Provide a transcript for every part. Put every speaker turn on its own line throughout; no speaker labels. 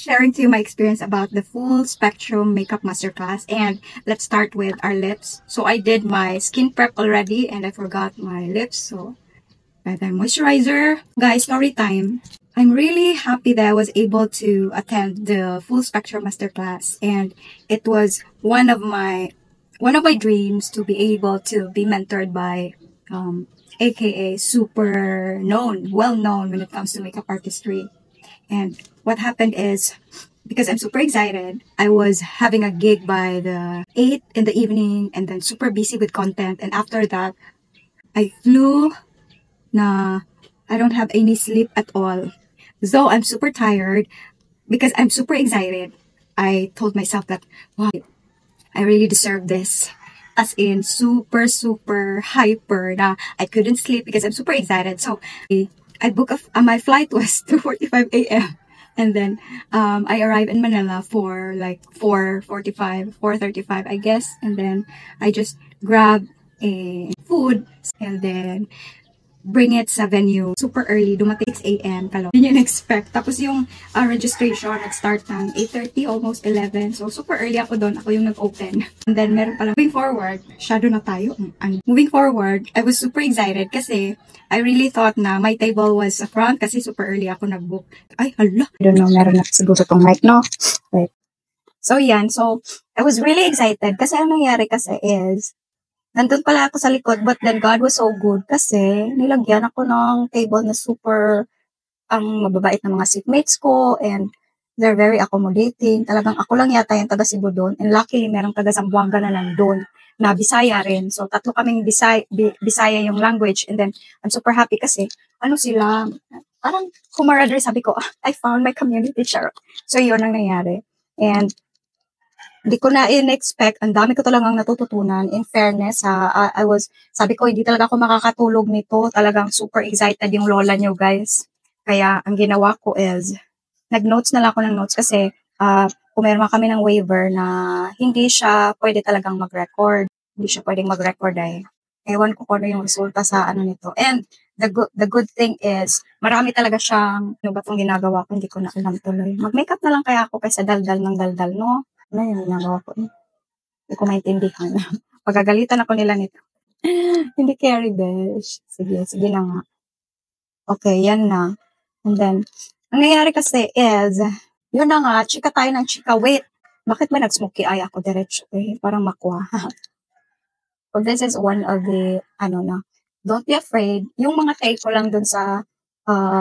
sharing to you my experience about the full spectrum makeup masterclass. And let's start with our lips. So I did my skin prep already and I forgot my lips. So better moisturizer. Guys, story time. I'm really happy that I was able to attend the full spectrum masterclass, and it was one of my dreams to be able to be mentored by aka super known, well known when it comes to makeup artistry. And what happened is, because I'm super excited, I was having a gig by the 8 in the evening and then super busy with content. And after that, I flew na I don't have any sleep at all. So I'm super tired because I'm super excited. I told myself that, wow, I really deserve this. As in, super, super hyper na I couldn't sleep because I'm super excited. So I booked my flight was 2:45 a.m. And then I arrived in Manila for like 4:45, 4:35, I guess. And then I just grabbed a food and then bring it sa venue. Super early, dumating 6 a.m. Kalo. Yun yung expect. Tapos yung registration nag-start ng 8:30, almost 11. So, super early ako doon. Ako yung nag-open. And then, meron pala. Moving forward, shadow na tayo. Moving forward, I was super excited kasi I really thought na my table was sa front kasi super early ako nag-book. Ay, hala. I don't know, meron na siguro itong mic, no? Right. So, yan. So, I was really excited kasi ang nangyari kasi is, nandun pala ako sa likod, but then God was so good kasi nilagyan ako ng table na super ang mababait na mga seatmates ko and they're very accommodating. Talagang ako lang yata yung taga Cebu doon and luckily merong taga Zamboanga na nandun na Bisaya rin. So tatlo kaming Bisaya yung language and then I'm super happy kasi ano sila, parang kumarader sabi ko, I found my community char. So yun ang nangyari. And hindi ko na in-expect, ang dami ko talagang natututunan. In fairness, sabi ko, hindi talaga ako makakatulog nito. Talagang super excited yung lola nyo, guys. Kaya, ang ginawa ko is, nag-notes na lang ako ng notes kasi, pumirma kami ng waiver na hindi siya pwede talagang mag-record. Hindi siya pwedeng mag-record eh. Ewan ko kung ano yung resulta sa ano nito. And, the good thing is, marami talaga siyang, ano ba itong ginagawa ko, hindi ko na alam tuloy. Mag-makeup na lang kaya ako kaysa daldal ng daldal, no? Ano yung ginagawa ko? Hindi ko maintindihan. Pagagalitan ako nila nito. Hindi carry, besh. Sige na nga. Okay, yan na. And then, ang nangyayari kasi is, yun na nga, chika tayo ng chika. Wait, bakit ba nag-smoky eye ako diretso? Eh, parang makwa. So, this is one of the, don't be afraid. Yung mga take ko lang dun sa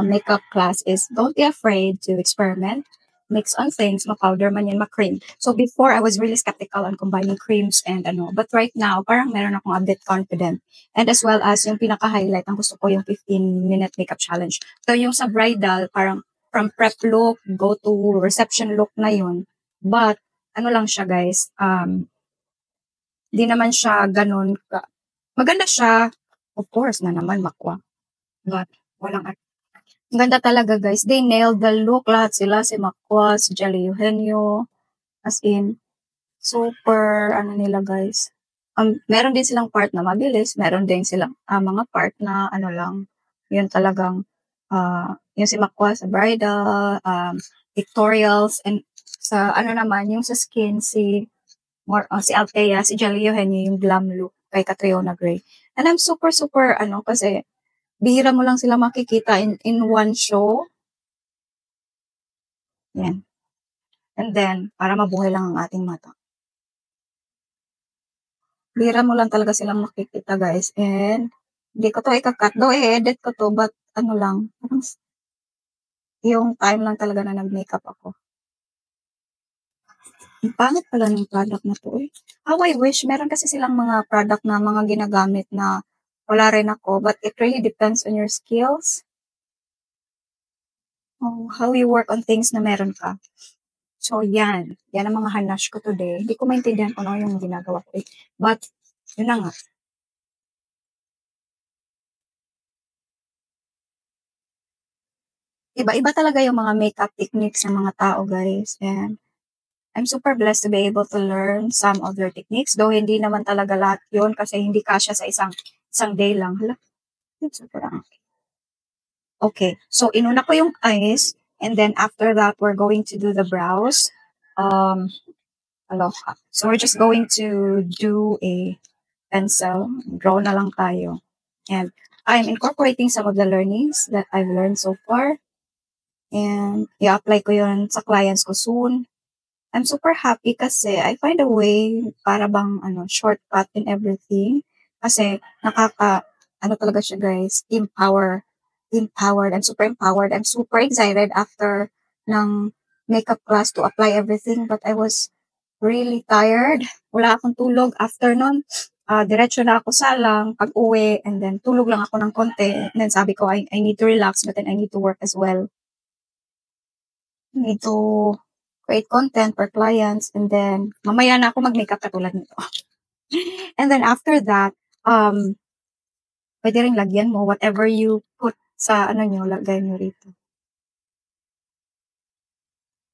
makeup class is, don't be afraid to experiment. Mix on things, ma-powder man yan, ma-cream. So before, I was really skeptical on combining creams and but right now, parang meron akong a bit confident. And as well as yung pinaka-highlight, ang gusto ko yung 15-minute makeup challenge. So yung sa bridal, parang from prep look, go to reception look na yun. But, ano lang siya guys, di naman siya ganun. Maganda siya, of course na naman, makwa. But, walang ang ganda talaga, guys. They nailed the look. Lahat sila. Si Makwa, si Jelly Eugenio. As in, super, nila, guys. Meron din silang part na mabilis. Meron din silang mga part na, lang, yun talagang, yung si Makwa sa bridal, pictorials, and sa, naman, yung sa skin, si Althea, si Jelly Eugenio, yung glam look kay Catriona Gray. And I'm super, super, kasi, bihira mo lang sila makikita in one show. Yan. And then, para mabuhay lang ang ating mata. Bihira mo lang talaga silang makikita, guys. And, hindi ko to ikakat. Though, edit ko to, but, lang. Yung time lang talaga na nag-makeup ako. Ang pangit pala ng product na to, eh. How I wish, meron kasi silang mga product na mga ginagamit na wala rin ako, but it really depends on your skills. How you work on things na meron ka. So, yan. Yan ang mga hanash ko today. Hindi ko maintindihan kung ano yung ginagawa ko. But, yun na nga. Iba-iba talaga yung mga makeup techniques ng mga tao, guys. And, I'm super blessed to be able to learn some of their techniques. Though, hindi naman talaga lahat yun kasi hindi kasya sa isang day lang. Hala, super ang okay. So, inuna ko yung eyes. And then after that, we're going to do the brows. Um, aloha. So we're just going to do a pencil. Draw na lang tayo. And I'm incorporating some of the learnings that I've learned so far. And i-apply ko yun sa clients ko soon. I'm super happy kasi I find a way para bang shortcut in everything. Kasi ano talaga siya guys, empowered. I'm super empowered. I'm super excited after ng makeup class to apply everything. But I was really tired. Wala akong tulog after nun. Diretso na ako salang pag uwi and then tulog lang ako ng konti. And then sabi ko, I need to relax but then I need to work as well. I need to create content for clients and then mamaya na ako mag-makeup katulad nito. And then after that, pwede rin lagyan mo whatever you put sa nyo, lagay nyo rito.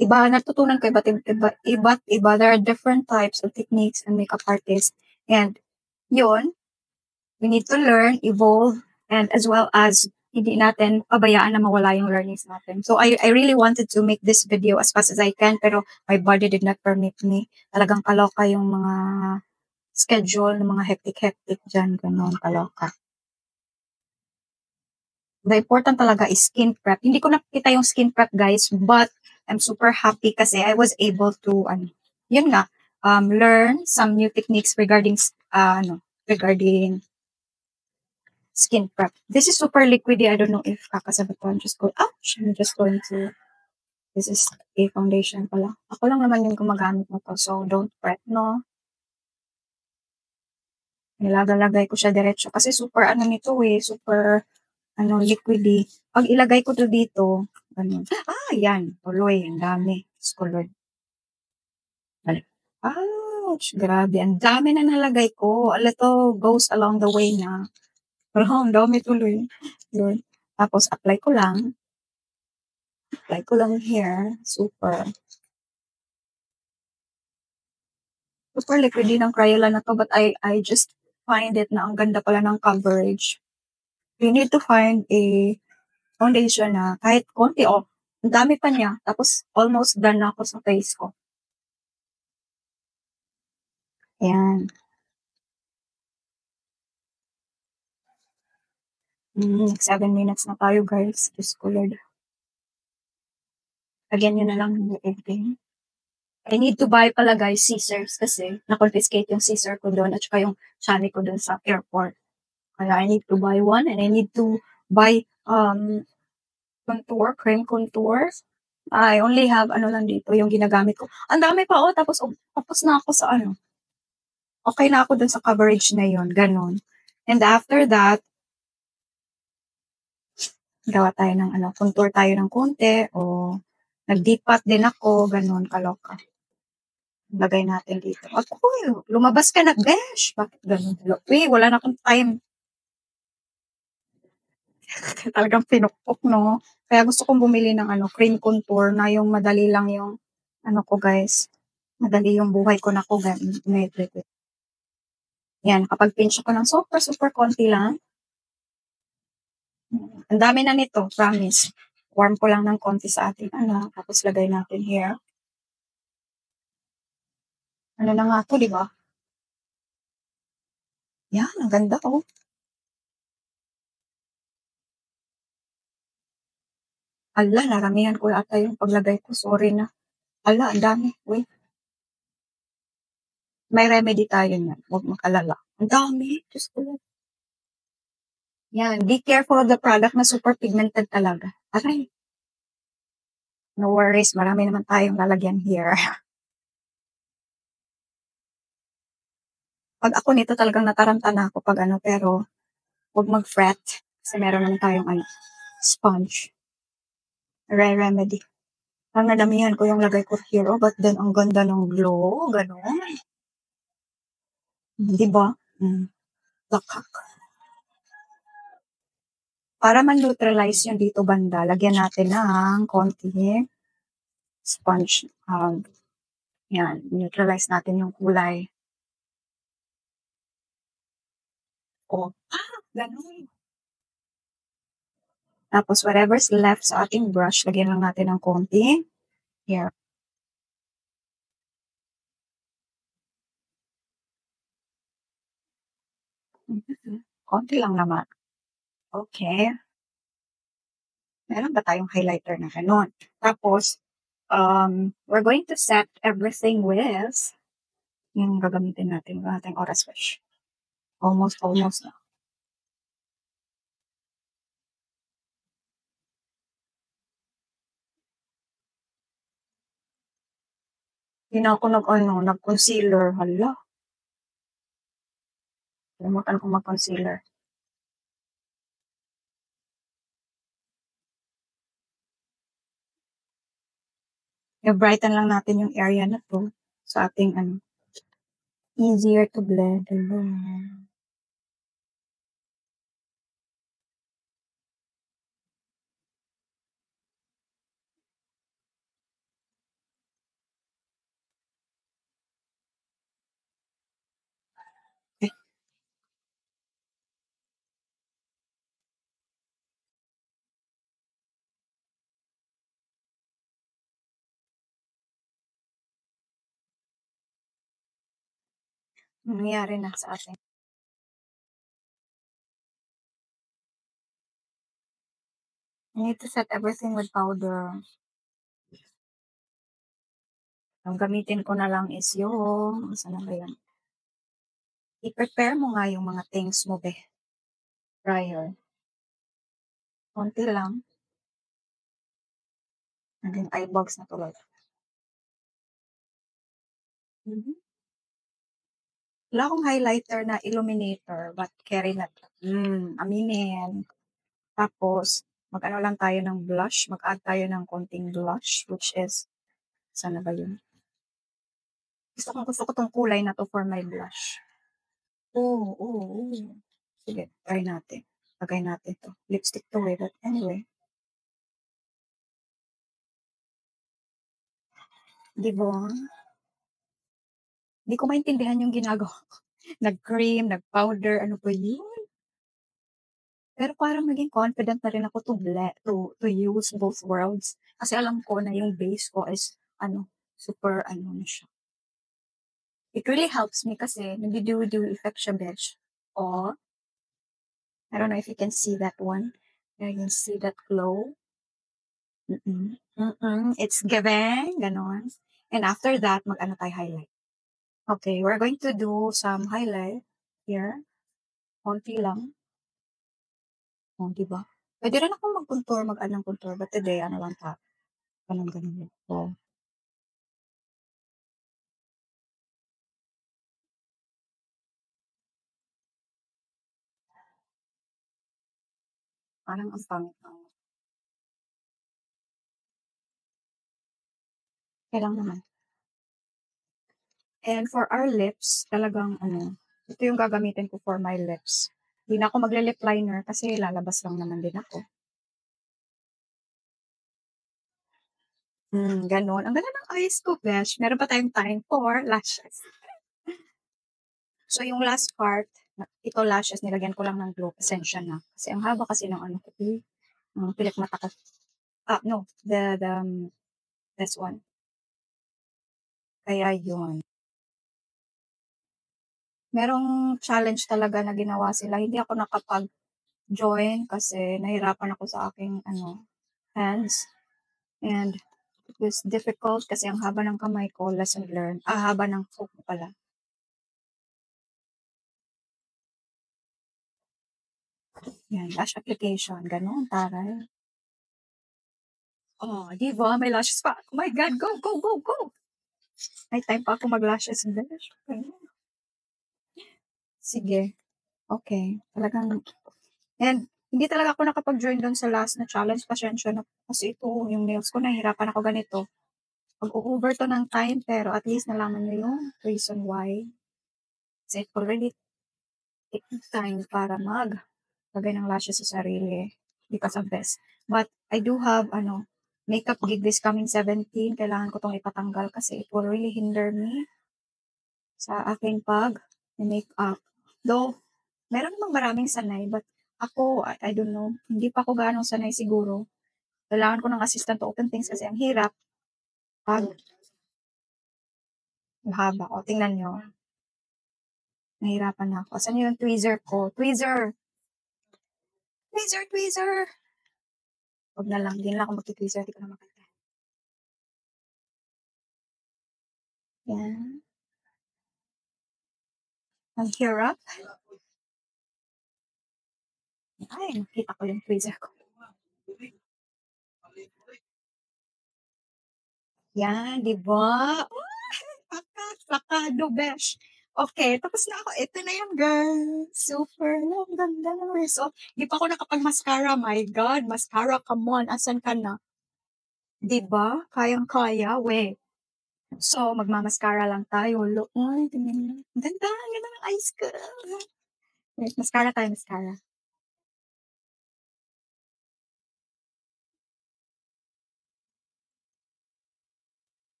Natutunan ko iba't iba. There are different types of techniques and makeup artists. And yun, we need to learn, evolve, and as well as hindi natin pabayaan na mawala yung learnings natin. So I really wanted to make this video as fast as I can pero my body did not permit me. Talagang kaloka yung mga schedule ng mga hectic dyan. Ganon, kaloka. The important talaga is skin prep. Hindi ko nakita yung skin prep guys but I'm super happy kasi I was able to, yun nga, learn some new techniques regarding skin prep. This is super liquidy. I don't know if kakasabot ko. I'm just going to, this is a foundation pala. Ako lang naman yung gumagamit mo to. So, don't fret, no? Nilagalagay ko siya diretso. Kasi super nito super liquidy. Pag ilagay ko to dito, ganun. Yan. Tuloy. Ang dami. Color. Ouch! Grabe. Ang dami na nalagay ko. A little goes along the way na. Pero ang dami tuloy. Yun. Tapos, apply ko lang here. Super liquid din ang Crayola na to, but I just find it na ang ganda pala ng coverage. You need to find a foundation na kahit konti, ang dami pa niya. Tapos, almost done na ako sa face ko. Ayan. 7 minutes na tayo, guys. Just colored. Lagyan nyo na lang yung editing. I need to buy pala, guys, scissors kasi na-confiscate yung scissor ko doon at saka yung shani ko doon sa airport. Kaya I need to buy one and I need to buy cream contour. I only have lang dito yung ginagamit ko. Ang dami pa tapos na ako sa okay na ako dun sa coverage na yon, ganon. And after that, gawa tayo ng contour tayo ng konti o nag-deep pot din ako, ganon, kaloka. Lagay natin dito. Lumabas ka na, besh! Bakit ganon? Wala na akong time. Talagang pinukpok, no? Kaya gusto kong bumili ng cream contour na yung madali lang yung ko, guys. Madali yung buhay ko na ko, yan, kapag pinch ko ng super konti lang. Ang dami na nito, promise. Warm ko lang ng konti sa ating tapos lagay natin here. Na nga to, di ba? Yan, ang ganda, naramihan ko ata yung paglagay ko. Sorry na. Ang dami. Wait. May remedy tayo niyan. Huwag makalala. Ang dami. Diyos ko. Yan. Be careful of the product na super pigmented talaga. Aray. No worries. Marami naman tayong lalagyan here. Pag ako nito talagang nataranta na ako pag pero huwag mag-fret. Kasi meron naman tayong sponge. Remedy. Ang nadamihan ko yung lagay ko here, but then ang ganda ng glow. Ganon. Diba? Lakak. Para man-neutralize yung dito banda, lagyan natin ng konti sponge. Yan, neutralize natin yung kulay. Ganon. Tapos, whatever's left sa ating brush, lagyan lang natin ng konting hair. Konti lang naman. Okay. Meron ba tayong highlighter na ganun? Tapos, we're going to set everything with yung gagamitin natin. Wala tayong oras, fish. Almost na. Hindi na ako nag-concealer. Hala, kalimutan ko mag-concealer. I-brighten lang natin yung area na to sa ating easier to blend. Eh, nangyayari na sa atin. I need to set everything with powder. Ang gamitin ko na lang is yung, saan na ba yan? I-prepare mo nga yung mga things mo, be. Prior. Konti lang. Naging eyebags na tuloy. Mhm. Wala akong highlighter na illuminator, but carry na to. Aminin. Tapos, mag-ano lang tayo ng blush. Mag-add tayo ng konting blush, which is, saan na ba yun? Gusto ko tong kulay na to for my blush. Oo. Sige, try natin. Lagay natin to. Lipstick to eh, but anyway. Di ba? Hindi ko maintindihan yung ginagawa. Nag-cream, nag-powder, ano pa yun? Pero parang naging confident na rin ako to use both worlds. Kasi alam ko na yung base ko is, super, na siya. It really helps me kasi nagdi-dewy effect siya, bitch. Oh, I don't know if you can see that one. You can see that glow. It's giving, ganon. And after that, mag-ano tayo highlight. Okay, we're going to do some highlight here. Konti lang. Oh, di ba? Pwede rin ako mag-contour, mag-add ng contour. But today, ano lang ta? Ganun. Oh. Parang ang pangit. Kailang naman. And for our lips, talagang ito yung gagamitin ko for my lips. Hindi na ako magle-lip liner kasi lalabas lang naman din ako. Ganon. Ang ganda ng eyes ko, besh. Meron pa tayong time for lashes. So, yung last part, ito lashes, nilagyan ko lang ng glue. Pasensya na. Kasi ang haba kasi ng ko, pilik mata ko. No, this one. Kaya yun. Merong challenge talaga na ginawa sila. Hindi ako nakapag-join kasi nahirapan ako sa aking, hands. And it was difficult kasi ang haba ng kamay ko, lesson learned. Haba ng hook pala. Yan, lash application. Ganon, taray. Oh, di ba? May lashes pa. Oh my God, go! May time pa ako mag-lashes. Besh. Sige. Okay. Talagang, and hindi talaga ako nakapag-join doon sa last na challenge. Pasensya na. Kasi ito, yung nails ko, nahihirapan ako ganito. Mag-over to ng time, pero at least nalaman niyo yung reason why. Kasi it already take time para lagay ng lashes sa sarili because of this. But I do have, makeup gig this coming 17. Kailangan ko tong ipatanggal kasi it will really hinder me sa aking pag-makeup. Though, meron namang maraming sanay, but ako, I don't know, hindi pa ako gaano sanay siguro. Kailangan ko ng assistant to open things kasi ang hirap. Pag mahaba. O, tingnan nyo. Nahirapan na ako. Saan yung tweezer ko? Tweezer! Tweezer! Tweezer! Huwag na lang. Hindi na lang ako magti-tweezer. Hindi ko na makita. Yan. Ang hirap. Ay, nakita ko yung tweezer ko. Yan, di ba? Sakado, besh. Okay, tapos na ako. Ito na yan, guys. Super lang, ganda ng result. Di pa ako nakapag-mascara. My God, mascara, come on. Asan ka na? Di ba? Kayang-kaya, we. So, magmamaskara lang tayo. Look, ay, tingnan mo. Ganda, ganda ng eyes ko. Wait, mascara tayo, mascara.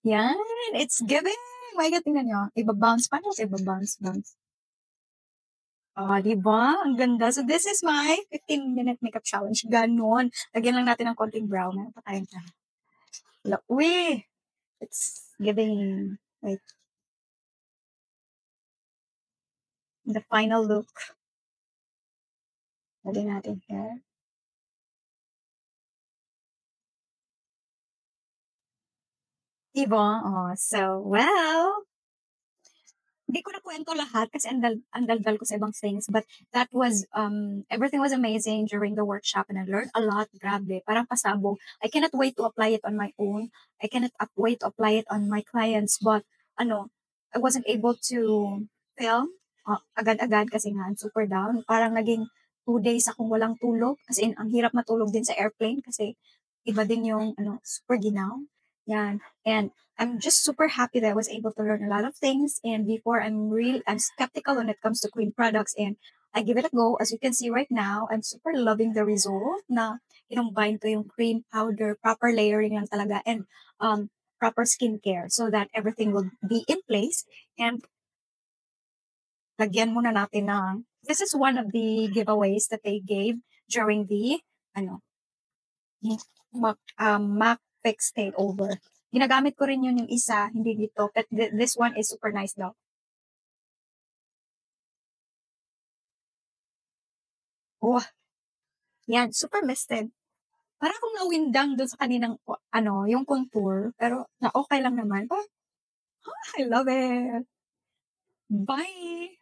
Yan, it's giving. My God, tingnan nyo. Iba-bounce. Paano sa iba-bounce? Oh, di ba? Ang ganda. So, this is my 15-minute makeup challenge. Ganon. Lagyan lang natin ng konting brown. Meron pa tayong uy! It's giving, like, the final look. Lagyan natin here. Diba? Oh, so, well, hindi ko na kwento lahat kasi ang daldal ko sa ibang things. But that was, everything was amazing during the workshop and I learned a lot. Grabe. Parang pasabog. I cannot wait to apply it on my own. I cannot wait to apply it on my clients. But, I wasn't able to film agad-agad kasi nga, I'm super down. Parang naging 2 days akong walang tulog. Kasi ang hirap matulog din sa airplane kasi iba din yung, super ginaw. Yan. And I'm just super happy that I was able to learn a lot of things. And before I'm skeptical when it comes to Queen products and I give it a go. As you can see right now, I'm super loving the result na inumbine ko yung cream powder, proper layering lang talaga and proper skincare so that everything will be in place. And lagyan muna natin ng, this is one of the giveaways that they gave during the, Mac Fix Takeover. Ginagamit ko rin yun yung isa, hindi dito. But this one is super nice daw. Oh, yan, super misted. Parang akong nawindang dun sa kaninang, yung contour. Pero, na okay lang naman. Oh, I love it. Bye!